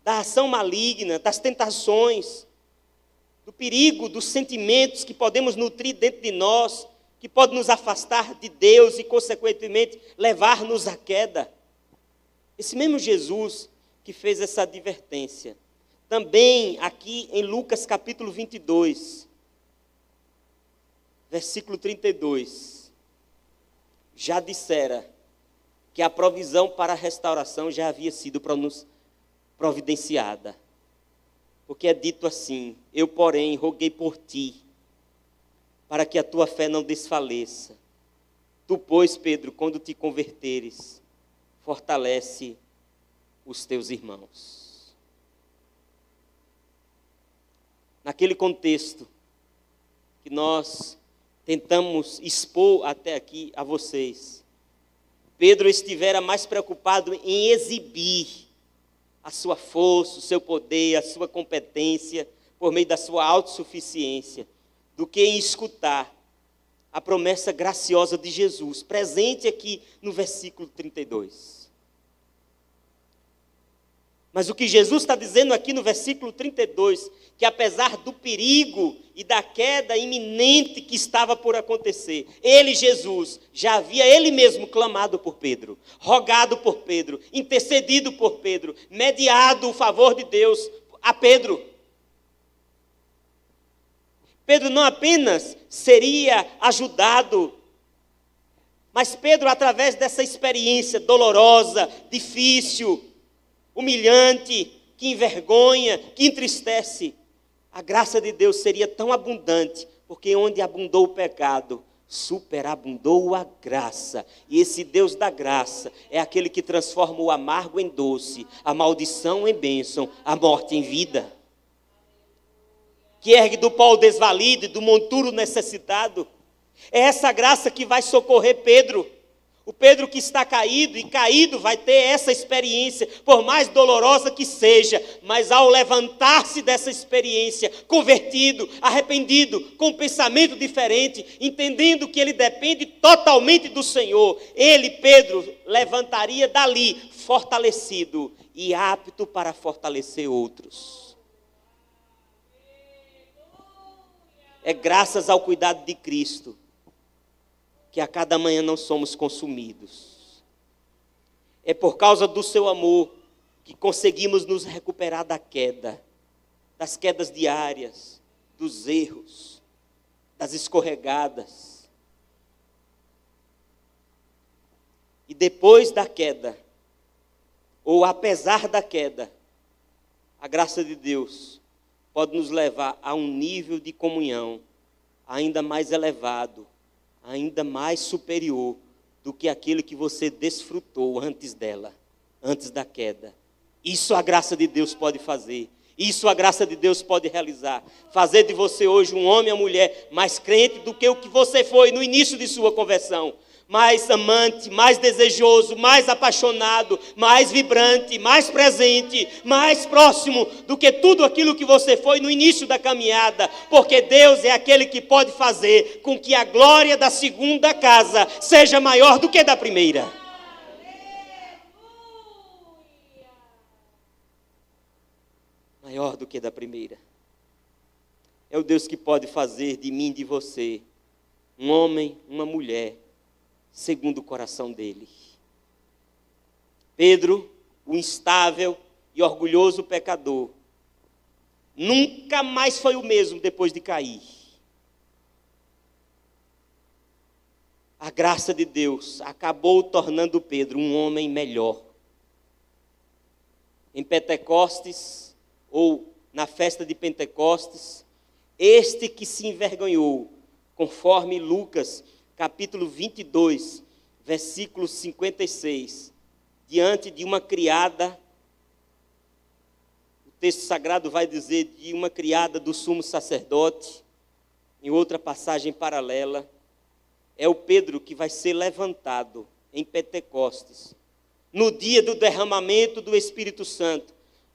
da ação maligna, das tentações, do perigo dos sentimentos que podemos nutrir dentro de nós, que pode nos afastar de Deus e, consequentemente, levar-nos à queda. Esse mesmo Jesus que fez essa advertência, também aqui em Lucas capítulo 22, versículo 32, já dissera que a provisão para a restauração já havia sido providenciada. Porque é dito assim: eu, porém, roguei por ti, para que a tua fé não desfaleça. Tu, pois, Pedro, quando te converteres, fortalece os teus irmãos. Naquele contexto que nós tentamos expor até aqui a vocês, Pedro estivera mais preocupado em exibir a sua força, o seu poder, a sua competência, por meio da sua autossuficiência, do que em escutar a promessa graciosa de Jesus, presente aqui no versículo 32. Mas o que Jesus está dizendo aqui no versículo 32, que apesar do perigo e da queda iminente que estava por acontecer, ele, Jesus, já havia ele mesmo clamado por Pedro, rogado por Pedro, intercedido por Pedro, mediado o favor de Deus a Pedro. Pedro não apenas seria ajudado, mas Pedro, através dessa experiência dolorosa, difícil, humilhante, que envergonha, que entristece, a graça de Deus seria tão abundante, porque onde abundou o pecado, superabundou a graça. E esse Deus da graça é aquele que transforma o amargo em doce, a maldição em bênção, a morte em vida. Que ergue do pó o desvalido e do monturo necessitado. É essa graça que vai socorrer Pedro. O Pedro que está caído, e caído vai ter essa experiência, por mais dolorosa que seja, mas ao levantar-se dessa experiência, convertido, arrependido, com um pensamento diferente, entendendo que ele depende totalmente do Senhor, ele, Pedro, levantaria dali, fortalecido e apto para fortalecer outros. É graças ao cuidado de Cristo que a cada manhã não somos consumidos. É por causa do seu amor que conseguimos nos recuperar da queda, das quedas diárias, dos erros, das escorregadas. E depois da queda, ou apesar da queda, a graça de Deus pode nos levar a um nível de comunhão ainda mais elevado, ainda mais superior do que aquele que você desfrutou antes dela, antes da queda. Isso a graça de Deus pode fazer. Isso a graça de Deus pode realizar. Fazer de você hoje um homem ou mulher mais crente do que o que você foi no início de sua conversão. Mais amante, mais desejoso, mais apaixonado, mais vibrante, mais presente, mais próximo do que tudo aquilo que você foi no início da caminhada, porque Deus é aquele que pode fazer com que a glória da segunda casa seja maior do que da primeira. Maior do que da primeira. É o Deus que pode fazer de mim e de você um homem, uma mulher, segundo o coração dele. Pedro, o instável e orgulhoso pecador, nunca mais foi o mesmo depois de cair. A graça de Deus acabou tornando Pedro um homem melhor. Em Pentecostes, ou na festa de Pentecostes, este que se envergonhou, conforme Lucas capítulo 22, versículo 56, diante de uma criada, o texto sagrado vai dizer de uma criada do sumo sacerdote, em outra passagem paralela, é o Pedro que vai ser levantado em Pentecostes, no dia do derramamento do Espírito Santo,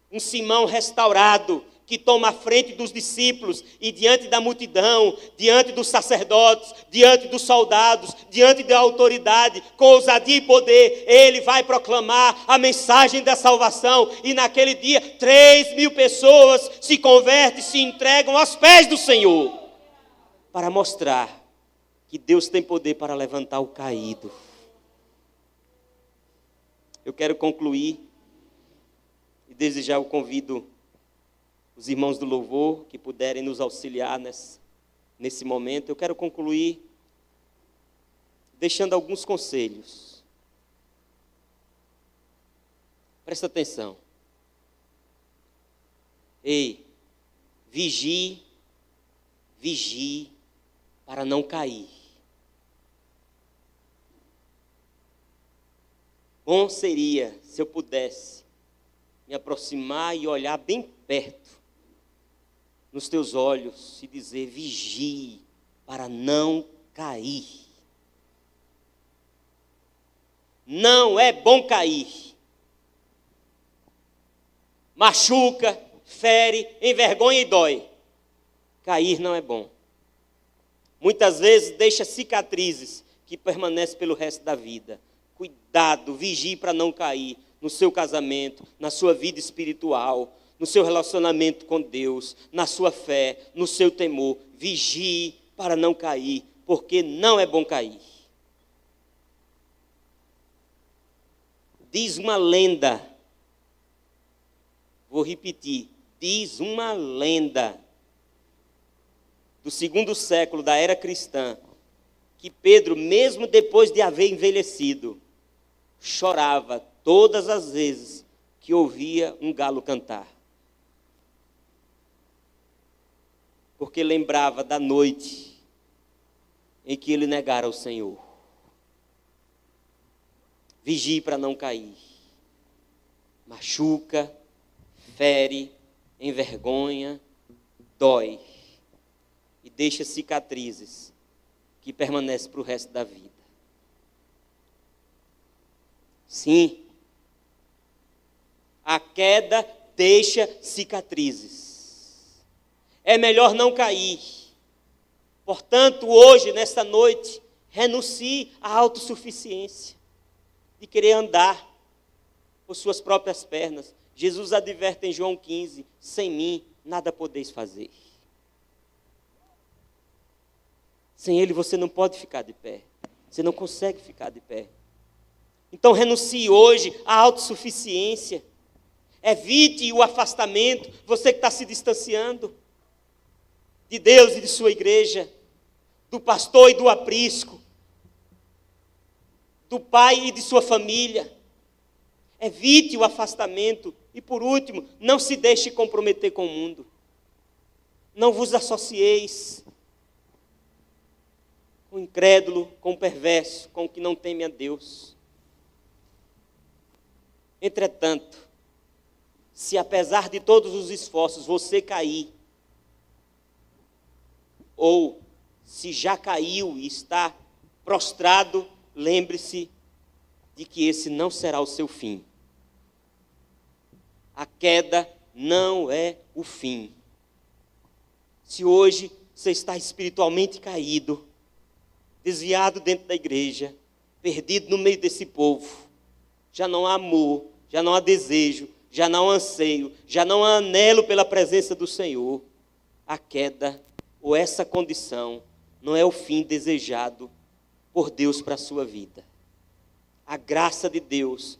um Simão restaurado, que toma a frente dos discípulos e diante da multidão, diante dos sacerdotes, diante dos soldados, diante da autoridade, com ousadia e poder, ele vai proclamar a mensagem da salvação, e naquele dia 3.000 pessoas se convertem, se entregam aos pés do Senhor, para mostrar que Deus tem poder para levantar o caído. Eu quero concluir, e desde já eu convido os irmãos do louvor que puderem nos auxiliar nesse momento. Eu quero concluir deixando alguns conselhos. Presta atenção. Ei, vigie para não cair. Bom seria se eu pudesse me aproximar e olhar bem perto nos teus olhos e dizer: vigie para não cair. Não é bom cair. Machuca, fere, envergonha e dói. Cair não é bom. Muitas vezes deixa cicatrizes que permanecem pelo resto da vida. Cuidado, vigie para não cair no seu casamento, na sua vida espiritual, no seu relacionamento com Deus, na sua fé, no seu temor. Vigie para não cair, porque não é bom cair. Diz uma lenda, vou repetir, diz uma lenda do 2º século da era cristã, que Pedro, mesmo depois de haver envelhecido, chorava todas as vezes que ouvia um galo cantar. Porque lembrava da noite em que ele negara o Senhor. Vigie para não cair. Machuca, fere, envergonha, dói. E deixa cicatrizes que permanecem para o resto da vida. Sim, a queda deixa cicatrizes. É melhor não cair. Portanto, hoje, nesta noite, renuncie à autossuficiência, de querer andar por suas próprias pernas. Jesus adverte em João 15, sem mim nada podeis fazer. Sem Ele você não pode ficar de pé. Você não consegue ficar de pé. Então renuncie hoje à autossuficiência. Evite o afastamento, você que está se distanciando de Deus e de sua igreja, do pastor e do aprisco, do pai e de sua família. Evite o afastamento. E por último, não se deixe comprometer com o mundo. Não vos associeis com o incrédulo, com o perverso, com o que não teme a Deus. Entretanto, se apesar de todos os esforços você cair, ou se já caiu e está prostrado, lembre-se de que esse não será o seu fim. A queda não é o fim. Se hoje você está espiritualmente caído, desviado dentro da igreja, perdido no meio desse povo, já não há amor, já não há desejo, já não há anseio, já não há anelo pela presença do Senhor, a queda ou essa condição não é o fim desejado por Deus para a sua vida. A graça de Deus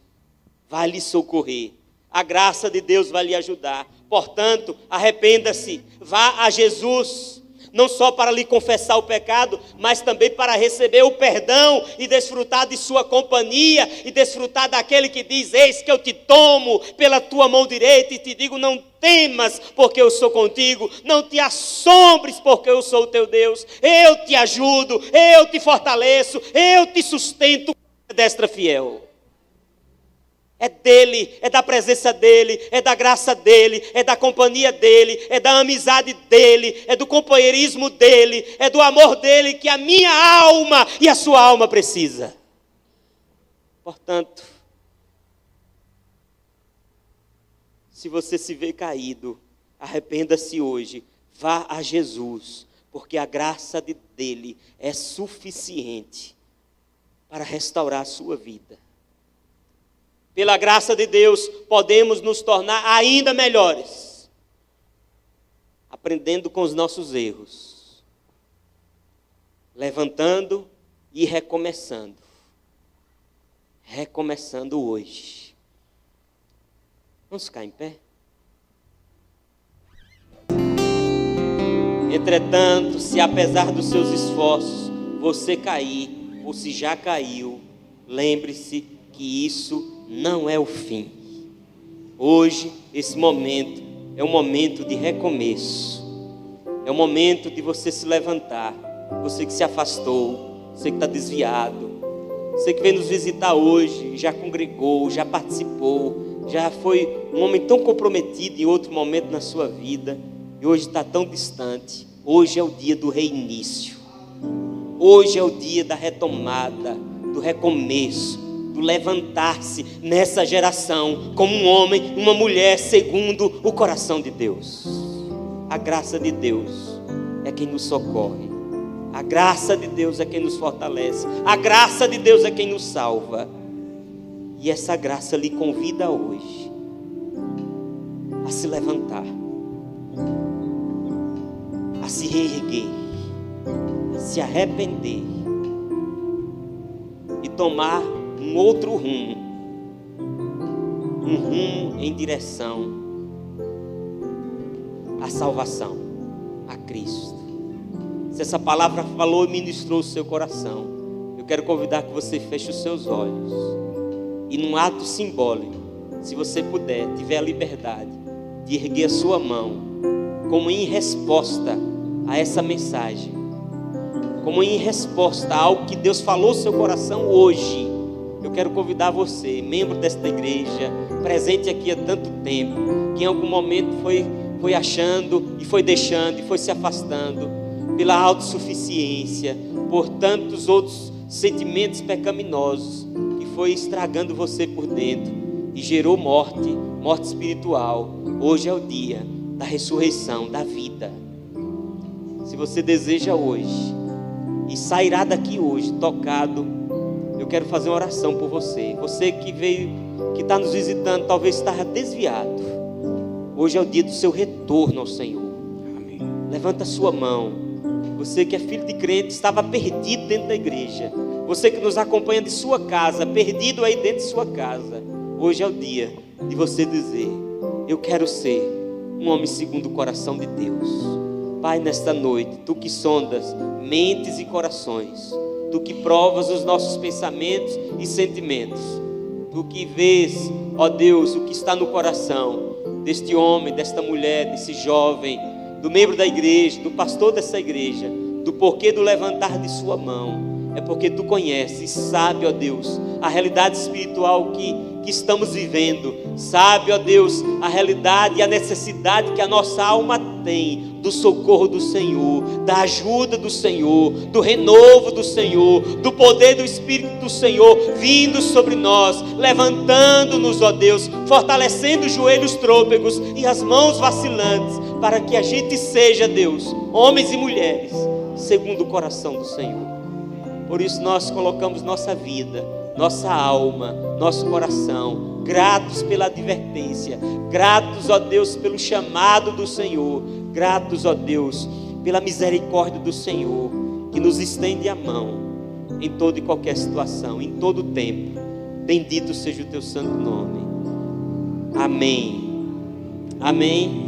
vai lhe socorrer. A graça de Deus vai lhe ajudar. Portanto, arrependa-se, vá a Jesus, não só para lhe confessar o pecado, mas também para receber o perdão e desfrutar de sua companhia e desfrutar daquele que diz: eis que eu te tomo pela tua mão direita e te digo, não temas, porque eu sou contigo, não te assombres, porque eu sou o teu Deus, eu te ajudo, eu te fortaleço, eu te sustento com a destra fiel. É dele, é da presença dele, é da graça dele, é da companhia dele, é da amizade dele, é do companheirismo dele, é do amor dele que a minha alma e a sua alma precisa. Portanto, se você se vê caído, arrependa-se hoje, vá a Jesus, porque a graça dele é suficiente para restaurar a sua vida. Pela graça de Deus, podemos nos tornar ainda melhores, aprendendo com os nossos erros, levantando e recomeçando. Recomeçando hoje. Vamos ficar em pé? Entretanto, se apesar dos seus esforços você cair, ou se já caiu, lembre-se que isso não é o fim. Hoje, esse momento é um momento de recomeço. É um momento de você se levantar. Você que se afastou, você que está desviado, você que veio nos visitar hoje, já congregou, já participou, já foi um homem tão comprometido em outro momento na sua vida, e hoje está tão distante. Hoje é o dia do reinício. Hoje é o dia da retomada, do recomeço, do levantar-se nessa geração como um homem, uma mulher segundo o coração de Deus. A graça de Deus é quem nos socorre. A graça de Deus é quem nos fortalece. A graça de Deus é quem nos salva. E essa graça lhe convida hoje a se levantar, a se reerguer, a se arrepender e tomar um outro rumo, um rumo em direção à salvação, a Cristo. Se essa palavra falou e ministrou o seu coração, eu quero convidar que você feche os seus olhos e num ato simbólico, se você puder, tiver a liberdade de erguer a sua mão, como em resposta a essa mensagem, como em resposta a algo que Deus falou no seu coração hoje. Eu quero convidar você, membro desta igreja, presente aqui há tanto tempo, que em algum momento foi achando e foi deixando e foi se afastando pela autossuficiência, por tantos outros sentimentos pecaminosos, que foi estragando você por dentro e gerou morte espiritual, hoje é o dia da ressurreição, da vida. Se você deseja hoje e sairá daqui hoje tocado, eu quero fazer uma oração por você. Você que veio, que está nos visitando, talvez estava desviado. Hoje é o dia do seu retorno ao Senhor. Amém. Levanta a sua mão. Você que é filho de crente, estava perdido dentro da igreja. Você que nos acompanha de sua casa, perdido aí dentro de sua casa. Hoje é o dia de você dizer: eu quero ser um homem segundo o coração de Deus. Pai, nesta noite, Tu que sondas mentes e corações, Tu que provas os nossos pensamentos e sentimentos, Tu que vês, ó Deus, o que está no coração deste homem, desta mulher, desse jovem, do membro da igreja, do pastor dessa igreja, do porquê do levantar de sua mão. É porque Tu conheces e sabe, ó Deus, a realidade espiritual que estamos vivendo. Sabe, ó Deus, a realidade e a necessidade que a nossa alma tem do socorro do Senhor, da ajuda do Senhor, do renovo do Senhor, do poder do Espírito do Senhor vindo sobre nós, levantando-nos, ó Deus, fortalecendo os joelhos trôpegos e as mãos vacilantes, para que a gente seja, Deus, homens e mulheres, segundo o coração do Senhor. Por isso nós colocamos nossa vida, nossa alma, nosso coração, gratos pela advertência, gratos, ó Deus, pelo chamado do Senhor, gratos, ó Deus, pela misericórdia do Senhor, que nos estende a mão em toda e qualquer situação, em todo o tempo. Bendito seja o Teu santo nome. Amém. Amém.